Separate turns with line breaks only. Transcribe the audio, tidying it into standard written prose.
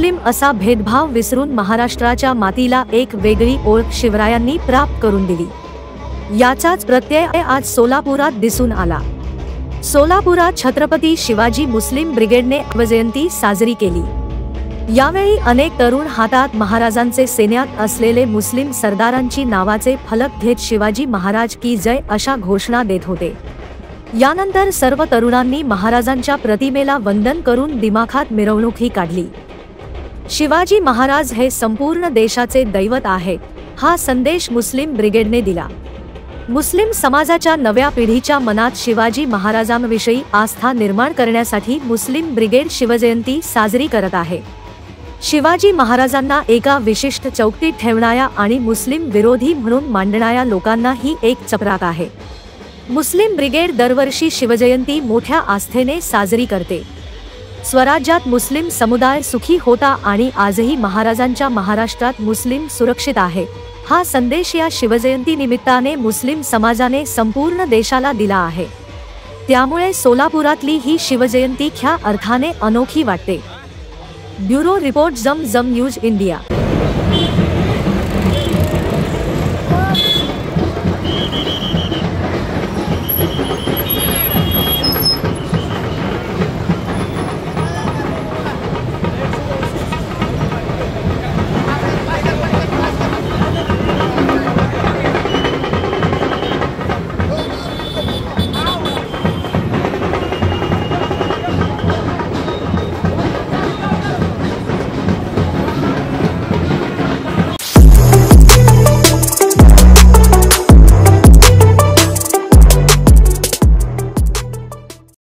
मुस्लिम असा भेदभाव विसरून महाराष्ट्राच्या मातीला एक वेगळी ओळख शिवरायांनी प्राप्त करून दिली। याचाच प्रत्यय आज सोलापुरात दिसून आला। सोलापुरात छत्रपती शिवाजी मुस्लिम ब्रिगेडने शिवजयंती साजरी केली। यावेळी अनेक तरुण हातात महाराजांचे सैन्यात असलेले मुस्लिम सरदारांची नावाचे फलक घेत शिवाजी महाराज की जय अशा घोषणा देत होते। यानंतर सर्व तरुणांनी महाराजांच्या प्रतिमेला वंदन करून दिमाखात मिरवणूकही काढली। शिवाजी महाराज हे संपूर्ण देशाचे दैवत आहेत, हा संदेश मुस्लिम ब्रिगेडने दिला। मुस्लिम समाजाच्या नव्या पिढीच्या मनात शिवाजी महाराजांविषयी आस्था निर्माण करण्यासाठी मुस्लिम ब्रिगेड शिवजयंती साजरी करत आहे। शिवाजी महाराजांना एका विशिष्ट चौकटीत ठेवणाऱ्या आणि मुस्लिम विरोधी म्हणून मांडणाऱ्या लोकांना ही एक चपराक आहे। मुस्लिम ब्रिगेड दरवर्षी शिवजयंती मोठ्या आस्थेने साजरी करते। स्वराज्यात मुस्लिम समुदाय सुखी होता आणि आजही महाराजांच्या महाराष्ट्रात मुस्लिम सुरक्षित आहे, हा संदेश या शिवजयंती निमित्ताने मुस्लिम समाजाने संपूर्ण देशाला दिला आहे। त्यामुळे सोलापुरातली ही शिवजयंती ख्या अर्थाने अनोखी वाटते। ब्युरो रिपोर्ट, जम न्यूज इंडिया।